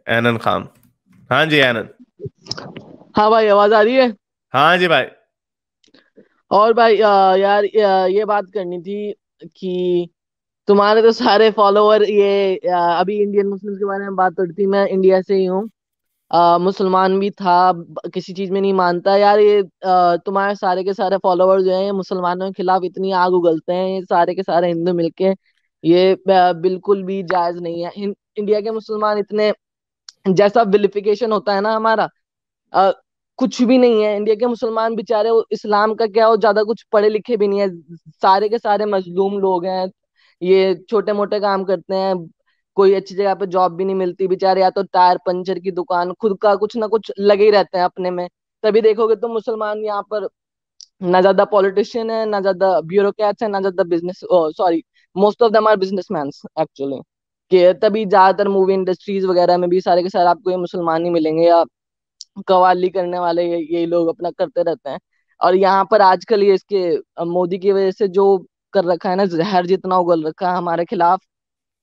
एनन खान। हाँ जी एनन। हाँ भाई, आवाज आ रही है। हाँ जी भाई। और भाई यार ये बात करनी थी कि तुम्हारे तो सारे फॉलोवर ये अभी इंडियन मुस्लिम्स के बारे में बात करती थी। मैं इंडिया से ही हूँ। मुसलमान भी था, किसी चीज में नहीं मानता यार। ये तुम्हारे सारे के सारे फॉलोवर जो हैं ये मुसलमानों के खिलाफ इतनी आग उगलते हैं, ये सारे के सारे हिंदू मिलके। ये बिल्कुल भी जायज नहीं है। इंडिया के मुसलमान इतने, जैसा विलिफिकेशन होता है ना हमारा, अ, कुछ भी नहीं है। इंडिया के मुसलमान बेचारे, वो इस्लाम का क्या, वो ज्यादा कुछ पढ़े लिखे भी नहीं है। सारे के सारे मजलूम लोग हैं। ये छोटे मोटे काम करते हैं, कोई अच्छी जगह पे जॉब भी नहीं मिलती बेचारे। या तो टायर पंचर की दुकान, खुद का कुछ ना कुछ लगे ही रहते हैं अपने में। तभी देखोगे तो मुसलमान यहाँ पर ना ज्यादा पॉलिटिशियन है, ना ज्यादा ब्यूरोक्रेट्स है, ना ज्यादा business, sorry, most of them are businessman actually. कि तभी ज्यादातर मूवी इंडस्ट्रीज वगैरह में भी सारे के सारे आपको ये मुसलमान ही मिलेंगे, या कवाली करने वाले यही लोग अपना करते रहते हैं। और यहाँ पर आजकल ये इसके मोदी की वजह से जो कर रखा है ना, जहर जितना उगल रखा है हमारे खिलाफ,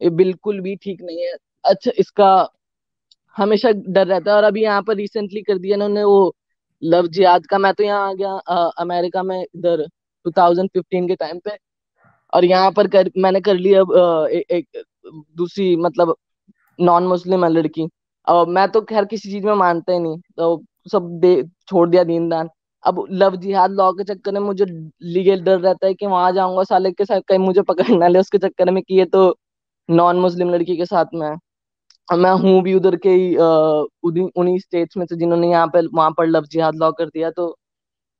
ये बिल्कुल भी ठीक नहीं है। अच्छा, इसका हमेशा डर रहता है। और अभी यहाँ पर रिसेंटली कर दिया इन्होंने वो लव जिहाद का। मैं तो यहाँ आ गया अमेरिका में इधर 2015 के टाइम पे। और यहाँ पर मैंने कर लिया एक दूसरी, मतलब नॉन मुस्लिम है लड़की। और मैं तो खैर किसी चीज में मानता ही नहीं, तो सब दे छोड़ दिया दीन दान। अब लव जिहाद लॉ के चक्कर में मुझे लीगल डर रहता है कि वहां जाऊंगा साले के साथ, कहीं मुझे पकड़ ना ले उसके चक्कर में कि ये तो नॉन मुस्लिम लड़की के साथ में है। और मैं हूँ भी उधर के ही उन्हीं स्टेट्स में से जिन्होंने यहाँ पे वहां पर लव जिहाद लॉ कर दिया। तो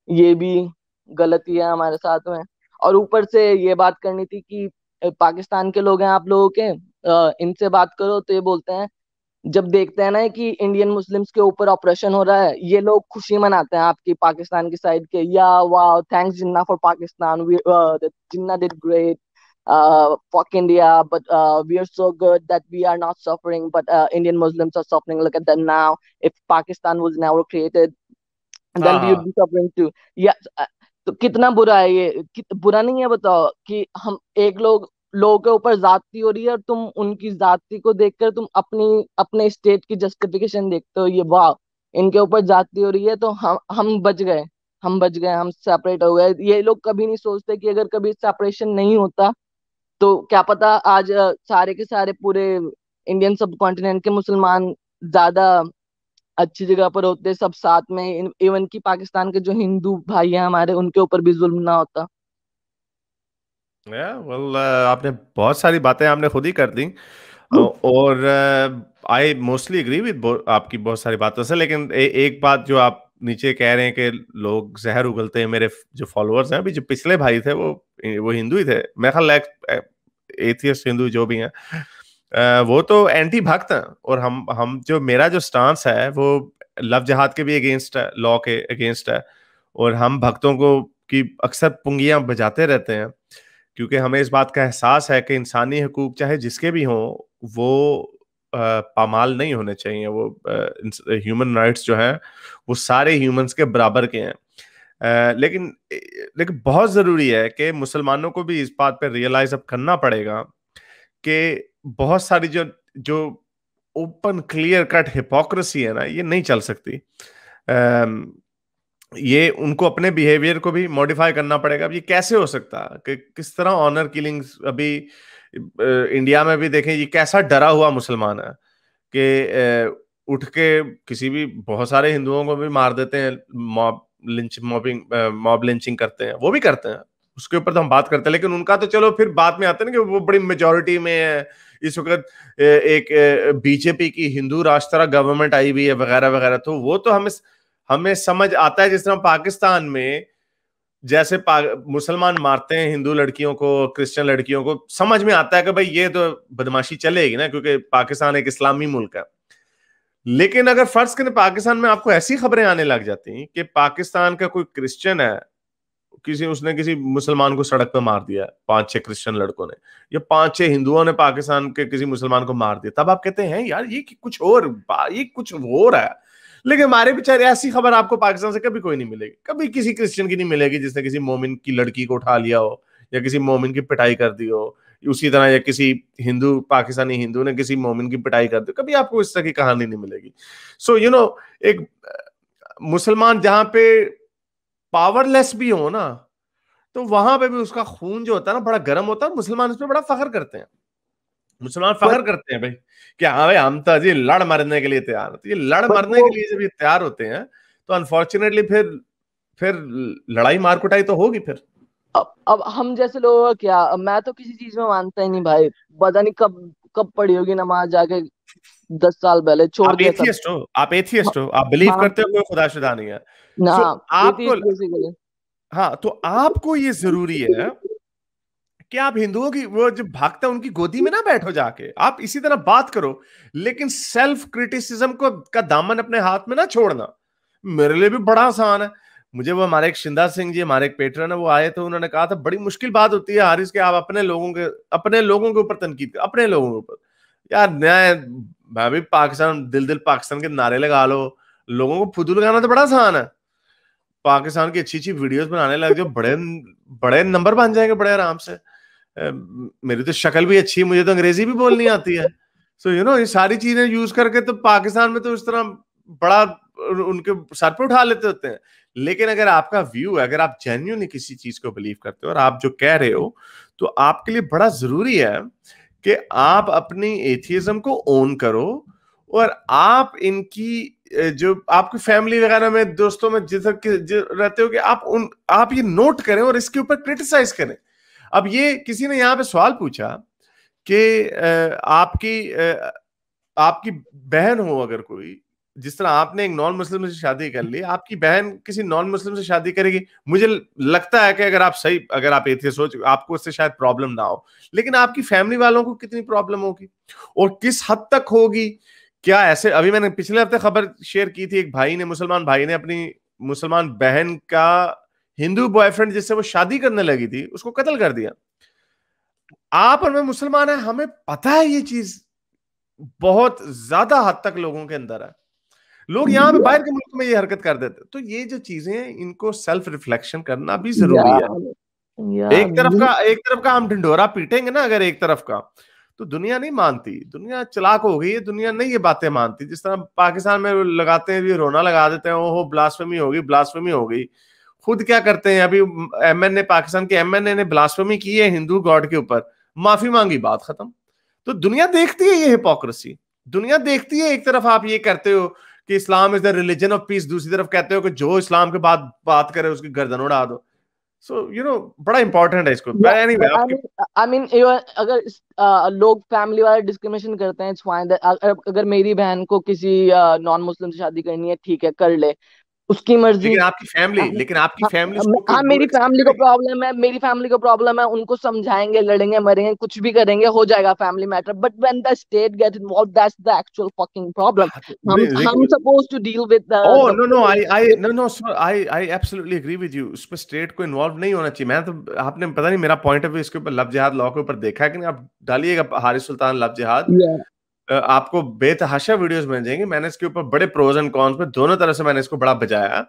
ये भी गलती है हमारे साथ में। और ऊपर से ये बात करनी थी कि पाकिस्तान के लोग हैं आप लोगों के, इनसे बात करो तो ये बोलते हैं, जब देखते हैं ना कि इंडियन मुस्लिम्स के ऊपर ऑपरेशन हो रहा है, ये लोग खुशी मनाते हैं आपकी पाकिस्तान की साइड के, या वाह thanks Jinnah for Pakistan, we Jinnah did great, fuck India, but we are so good that we are not suffering, but Indian Muslims are suffering. Look at them now. If Pakistan was never created, हाँ then we would हाँ। be suffering too. Yeah, तो कितना बुरा है ये, बुरा नहीं है बताओ कि हम एक लोगों के ऊपर जाती हो रही है, और तुम उनकी जाति को देखकर तुम अपनी अपने स्टेट की जस्टिफिकेशन देखते हो। ये वाह, इनके ऊपर जाती हो रही है तो हम बच गए, हम बच गए, हम सेपरेट हो गए। ये लोग कभी नहीं सोचते कि अगर कभी सेपरेशन नहीं होता तो क्या पता आज सारे के सारे पूरे इंडियन सब कॉन्टिनेंट के मुसलमान ज्यादा अच्छी जगह पर होते, सब साथ में। इवन की पाकिस्तान के जो हिंदू भाई हैं हमारे, उनके ऊपर भी जुल्म ना होता। वेल, आपने बहुत सारी बातें आपने खुद ही कर दी। और आई मोस्टली एग्री विद आपकी बहुत सारी बातों से, लेकिन एक बात जो आप नीचे कह रहे हैं कि लोग जहर उगलते हैं, मेरे जो फॉलोअर्स हैं, अभी जो पिछले भाई थे वो हिंदू ही थे, मेरे ख्याल एथियस्ट हिंदू जो भी हैं, वो तो एंटी भक्त हैं। और हम जो मेरा जो स्टांस है वो लव जिहाद के भी अगेंस्ट है, लॉ के अगेंस्ट है। और हम भक्तों को की अक्सर पुंगियां बजाते रहते हैं, क्योंकि हमें इस बात का एहसास है कि इंसानी हकूक चाहे जिसके भी हों, वो पामाल नहीं होने चाहिए। वो ह्यूमन राइट्स जो है वो सारे ह्यूमंस के बराबर के हैं। लेकिन बहुत जरूरी है कि मुसलमानों को भी इस बात पे रियलाइज अब करना पड़ेगा कि बहुत सारी जो जो ओपन क्लियर कट हिपोक्रेसी है ना, ये नहीं चल सकती। ये उनको अपने बिहेवियर को भी मॉडिफाई करना पड़ेगा। अब ये कैसे हो सकता है कि किस तरह ऑनर किलिंग्स अभी इंडिया में भी देखें, ये कैसा डरा हुआ मुसलमान है कि उठ के किसी भी, बहुत सारे हिंदुओं को भी मार देते हैं, मॉब लिंचिंग करते हैं, वो भी करते हैं, उसके ऊपर तो हम बात करते हैं। लेकिन उनका तो चलो फिर बाद में आते हैं ना कि वो बड़ी मेजोरिटी में है इस वक्त। एक बीजेपी की हिंदू राष्ट्र गवर्नमेंट आई हुई है वगैरह वगैरह, तो वो तो हमें हमें समझ आता है। जिस तरह पाकिस्तान में जैसे मुसलमान मारते हैं हिंदू लड़कियों को, क्रिश्चियन लड़कियों को, समझ में आता है कि भाई ये तो बदमाशी चलेगी ना, क्योंकि पाकिस्तान एक इस्लामी मुल्क है। लेकिन अगर फर्ज करें पाकिस्तान में आपको ऐसी खबरें आने लग जाती कि पाकिस्तान का कोई क्रिश्चियन है, उसने किसी मुसलमान को सड़क पर मार दिया, 5-6 क्रिश्चियन लड़कों ने, या 5-6 हिंदुओं ने पाकिस्तान के किसी मुसलमान को मार दिया, तब आप कहते हैं यार ये कुछ हो रहा है। लेकिन हमारे बेचारे, ऐसी खबर आपको पाकिस्तान से कभी कोई नहीं मिलेगी, कभी किसी क्रिश्चियन की नहीं मिलेगी जिसने किसी मोमिन की लड़की को उठा लिया हो, या किसी मोमिन की पिटाई कर दी हो, उसी तरह या किसी हिंदू, पाकिस्तानी हिंदू ने किसी मोमिन की पिटाई कर दी, कभी आपको इस तरह की कहानी नहीं मिलेगी। सो यू नो, एक मुसलमान जहां पे पावरलेस भी हो ना, तो वहां पे भी उसका खून जो होता है ना बड़ा गर्म होता है, मुसलमान उस पर बड़ा फख्र करते हैं। मुसलमान बट फख्र करते हैं भाई कि हाँ भाई हम तो जी लड़ मरने के लिए तैयार हैं। तो ये लड़ बट मरने वो के लिए जब ये तैयार होते हैं तो अनफॉर्चुनेटली फिर लड़ाई मार कुटाई तो होगी फिर। अब हम जैसे लोगों का क्या, अब मैं तो किसी चीज में मानता ही नहीं भाई। पता नहीं कब कब पढ़ी होगी नमाज जाके, 10 साल पहले छोड़ आप दिया सब। एथियस्ट हो, आप एथियस्ट हो, आप बिलीव हाँ, करते हो कोई खुदा शुदा नहीं है। ना, सो आपको, एथीस्ट बेसिकली। हाँ तो आपको ये जरूरी है कि आप हिंदुओं की वो जो भागता है उनकी गोदी में ना बैठो जाके, आप इसी तरह बात करो, लेकिन सेल्फ क्रिटिसिज्म को का दामन अपने हाथ में ना छोड़ना। मेरे लिए भी बड़ा आसान है। मुझे वो हमारे एक शिंदा सिंह जी, हमारे एक पेट्रन है, वो आए थे, उन्होंने कहा था बड़ी मुश्किल बात होती है हारिस के आप अपने लोगों के ऊपर तनकीद कर, अपने लोगों के ऊपर। यार मैं भी पाकिस्तान, दिल दिल पाकिस्तान के नारे लगा लो, लोगों को फुदू लगाना तो बड़ा आसान है। पाकिस्तान की अच्छी अच्छी वीडियोस बनाने लग जाओ, बड़े बड़े नंबर बन जाएंगे बड़े आराम से। मेरी तो शक्ल भी अच्छी है, मुझे तो अंग्रेजी भी बोलनी आती है। सो यू नो, ये सारी चीजें यूज करके तो पाकिस्तान में तो इस तरह बड़ा उनके सर पे उठा लेते होते हैं। लेकिन अगर आपका व्यू है, अगर आप जेन्युइनली किसी चीज को बिलीव करते हो और आप जो कह रहे हो, तो आपके लिए बड़ा जरूरी है कि आप अपनी एथियज्म को ओन करो। और आप इनकी जो आपकी फैमिली वगैरह में, दोस्तों में जिधर रहते हो, कि आप ये नोट करें और इसके ऊपर क्रिटिसाइज करें। अब ये किसी ने यहाँ पे सवाल पूछा कि आपकी बहन हो अगर कोई, जिस तरह आपने एक नॉन मुस्लिम से शादी कर ली, आपकी बहन किसी नॉन मुस्लिम से शादी करेगी, मुझे लगता है कि अगर आप एथियस्ट हो, आपको उससे शायद प्रॉब्लम ना हो, लेकिन आपकी फैमिली वालों को कितनी प्रॉब्लम होगी और किस हद तक होगी। क्या ऐसे, अभी मैंने पिछले हफ्ते खबर शेयर की थी, एक भाई ने, मुसलमान भाई ने अपनी मुसलमान बहन का हिंदू बॉयफ्रेंड जिससे वो शादी करने लगी थी उसको कत्ल कर दिया। आप और मैं मुसलमान है, हमें पता है ये चीज बहुत ज्यादा हद तक लोगों के अंदर है। लोग यहाँ पे बाहर के मुल्क में ये हरकत कर देते, तो ये जो चीजें हैं इनको सेल्फ रिफ्लेक्शन करना भी जरूरी है। यार यार एक तरफ का हम ढिंढोरा पीटेंगे ना अगर एक तरफ का, तो दुनिया नहीं मानती, दुनिया चालाक हो गई है, दुनिया नहीं ये बातें मानती। जिस तरह पाकिस्तान में लगाते हैं, ये रोना लगा देते हैं, ओहो ब्लास्फेमी होगी, ब्लास्फेमी हो गई। खुद क्या करते हैं, अभी एमएनए, पाकिस्तान के एमएनए ने ब्लास्फेमी की है हिंदू गॉड के ऊपर, माफी मांगी, बात खत्म। तो दुनिया देखती है ये हिपोक्रेसी, दुनिया देखती है। एक तरफ आप ये करते हो कि Islam is the religion of peace, दूसरी तरफ कहते हो कि जो इस्लाम के बाद बात करे उसकी गर्दन उड़ा दो। सो यू नो, बड़ा इंपॉर्टेंट है इसको। एनीवे आपकी, आई मीन अगर लोग फैमिली वाले डिस्क्रिमिनेशन करते हैं, इट्स फाइन। अगर मेरी बहन को किसी नॉन मुस्लिम से शादी करनी है, ठीक है, कर ले, उसकी मर्जी। लेकिन आपकी फैमिली उसको हाँ, वो मेरी एक्सेप्ट फैमिली को करेगी। प्रॉब्लम है, मेरी फैमिली को प्रॉब्लम है, उनको समझाएंगे, लड़ेंगे, मरेंगे, कुछ भी करेंगे, हो जाएगा family matter. But when the state get involved, that's the actual fucking problem. हाँ, तो हम suppose to deal with Oh the no no I no no sir, I absolutely agree with you। उस पर स्टेट को involve नहीं होना चाहिए। मैं तो, आपने पता नहीं मेरा पॉइंट ऑफ व्यू इसके ऊपर लव जिहाद लॉ के ऊपर देखा है कि नहीं, आप डालिएगा हारिस सुल्तान लव जिहाद, आपको बेतहाशा वीडियोस मिल जाएंगे। मैंने इसके ऊपर बड़े प्रोज एंड कॉन्स पे दोनों तरह से मैंने इसको बड़ा बजाया।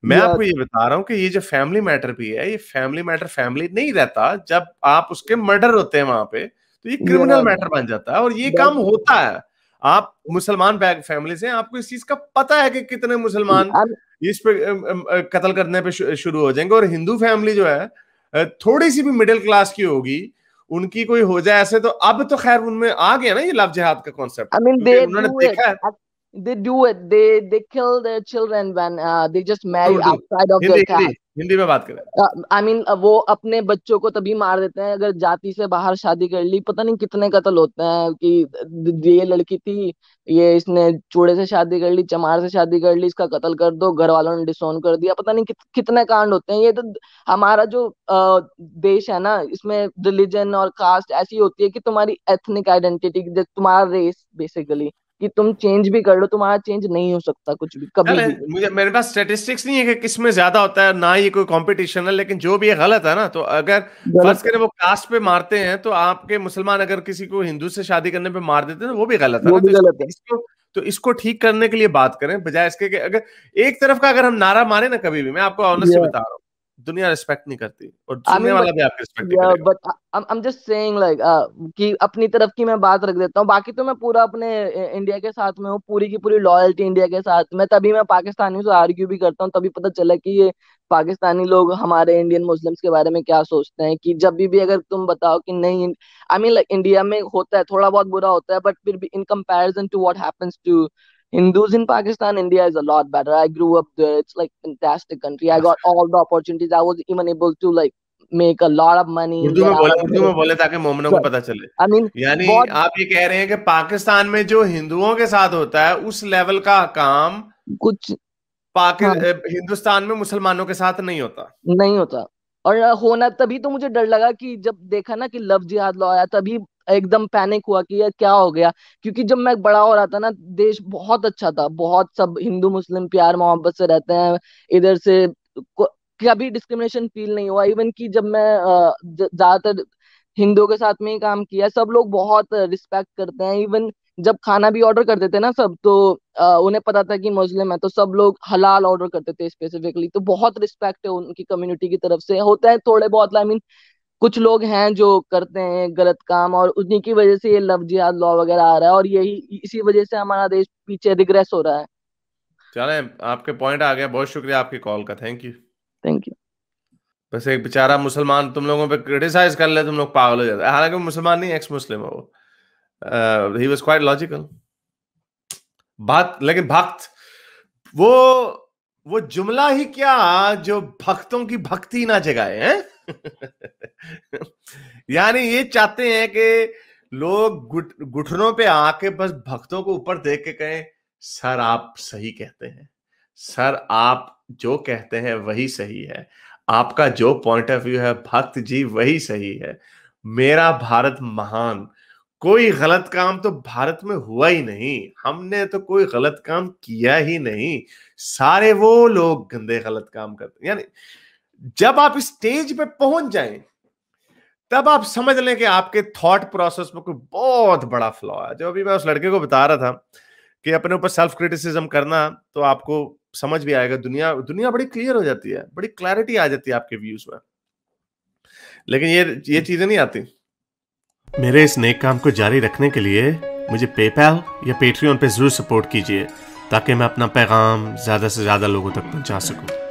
मैं आपको ये बता रहा हूँ कि ये जो फैमिली मैटर भी है, ये फैमिली मैटर फैमिली नहीं रहता। जब आप उसके मर्डर होते हैं वहां पे, तो ये क्रिमिनल मैटर बन जाता है और ये काम होता है। आप मुसलमान बैक फैमिली से, आपको इस चीज का पता है कि कितने मुसलमान इस पे कत्ल करने पे शुरू हो जाएंगे। और हिंदू फैमिली जो है, थोड़ी सी भी मिडिल क्लास की होगी, उनकी कोई हो जाए ऐसे, तो अब तो खैर उनमें आ गया ना ये लव जिहाद का कॉन्सेप्ट, I mean, क्योंकि they उन्होंने do it. देखा है। They do it. They kill their children when they just marry Urdu, outside of Hindi their Hindi caste. Hindi में बात करें। आई मीन वो अपने बच्चों को तभी मार देते हैं अगर जाति से बाहर शादी कर ली। पता नहीं कितने कत्ल होते हैं कि ये लड़की थी, ये इसने चूड़े से शादी कर ली, चमार से शादी कर ली, इसका कत्ल कर दो, घर वालों ने डिसोन कर दिया। पता नहीं कितने कांड होते हैं। ये तो हमारा जो देश है ना, इसमें रिलीजन और कास्ट ऐसी होती है कि तुम्हारी एथनिक आइडेंटिटी, तुम्हारा रेस बेसिकली, कि तुम चेंज भी कर लो, तुम्हारा चेंज नहीं हो सकता कुछ भी, कभी चल, भी। मुझे, मेरे पास स्टेटिस्टिक्स नहीं है कि किस में ज्यादा होता है, ना ही कोई कंपटीशन है, लेकिन जो भी है गलत है ना। तो अगर गलत फर्ज करें वो कास्ट पे मारते हैं, तो आपके मुसलमान अगर किसी को हिंदू से शादी करने पे मार देते हैं तो वो भी गलत है वो ना। भी गलत है। तो इसको ठीक करने के लिए बात करें, बजाय इसके कि अगर एक तरफ का अगर हम नारा मारे ना, कभी भी, मैं आपको ऑनेस्टली बता रहा हूँ, दुनिया रिस्पेक्ट नहीं करती, और I सुनने mean, वाला but भी आपकी रिस्पेक्ट नहीं yeah, करेगा। but I'm just saying like कि अपनी तरफ की मैं बात रख देता हूँ, बाकी तो मैं पूरा अपने इंडिया के साथ में हूँ, पूरी की पूरी लॉयल्टी इंडिया के साथ में। तभी मैं पाकिस्तानियों से आर्ग्यू भी करता हूँ, तभी पता चला कि ये पाकिस्तानी लोग हमारे इंडियन मुस्लिम्स के बारे में क्या सोचते हैं। कि जब भी अगर तुम बताओ कि नहीं, आई मीन लाइक इंडिया में होता है थोड़ा बहुत बुरा होता है, बट फिर भी in comparison to what happens to Hindus in Pakistan, India is a lot better. I grew up there. It's like fantastic country. I got all the opportunities. I was even able to like make a lot of money Urdu में where I बोले, was Urdu में living. बोले ताकि मोमिनों को But पता चले। I mean, यानी बहुत आप ये कह रहे हैं कि पाकिस्तान में जो हिंदुओं के साथ होता है उस लेवल का काम कुछ, हाँ, हिंदुस्तान में मुसलमानों के साथ नहीं होता। नहीं होता। और होना तभी तो मुझे डर लगा कि जब देखा ना कि लव जिहाद लॉ आया, तभी एकदम पैनिक हुआ कि यार क्या हो गया। क्योंकि जब मैं बड़ा हो रहा था ना, देश बहुत अच्छा था, बहुत सब हिंदू मुस्लिम प्यार मोहब्बत से रहते हैं इधर से। कभी डिस्क्रिमिनेशन फील नहीं हुआ। इवन कि जब मैं ज्यादातर हिंदुओं के साथ में ही काम किया, सब लोग बहुत रिस्पेक्ट करते हैं। इवन जब खाना भी ऑर्डर करते थे ना सब, तो उन्हें पता था कि मुस्लिम है, तो सब लोग हलाल ऑर्डर करते थे स्पेसिफिकली। तो बहुत रिस्पेक्ट है उनकी कम्युनिटी की तरफ से। होता है थोड़े बहुत, आई मीन कुछ लोग हैं जो करते हैं गलत काम, और उन्हीं की वजह से ये लव जिहाद लॉ वगैरह आ रहा है, और यही इसी वजह से हमारा देश पीछे रिग्रेस हो रहा है। चले, आपके पॉइंट आ गया, बहुत शुक्रिया आपकी कॉल का, थैंक यू। Thank you. बस एक बेचारा मुसलमान तुम लोगों पे क्रिटिसाइज कर ले, तुम लोग पागल हो जाते हैं। हालांकि वो मुसलमान नहीं, एक्स मुस्लिम है वो। ही वाज क्वाइट लॉजिकल बात। लेकिन भक्त, वो जुमला ही क्या जो भक्तों की भक्ति ना जगाए हैं। यानी ये चाहते हैं कि लोग घुटनों पे आके बस भक्तों को ऊपर देख के कहें, सर आप सही कहते हैं, सर आप जो कहते हैं वही सही है, आपका जो पॉइंट ऑफ व्यू है भक्त जी वही सही है, मेरा भारत महान, कोई गलत काम तो भारत में हुआ ही नहीं, हमने तो कोई गलत काम किया ही नहीं, सारे वो लोग गंदे गलत काम करते। यानी जब आप इस स्टेज पे पहुंच जाएं, तब आप समझ लें कि आपके थॉट प्रोसेस में कोई बहुत बड़ा फ्लॉ है। जो अभी मैं उस लड़के को बता रहा था कि अपने ऊपर सेल्फ क्रिटिसिज्म करना, तो आपको समझ भी आएगा, दुनिया बड़ी क्लियर हो जाती है, बड़ी क्लैरिटी आ जाती है आपके व्यूज में। लेकिन ये चीजें नहीं आती। मेरे इस नेक काम को जारी रखने के लिए मुझे पेपैल या पेट्रियन पे जरूर सपोर्ट कीजिए, ताकि मैं अपना पैगाम ज्यादा से ज्यादा लोगों तक पहुंचा सकूं।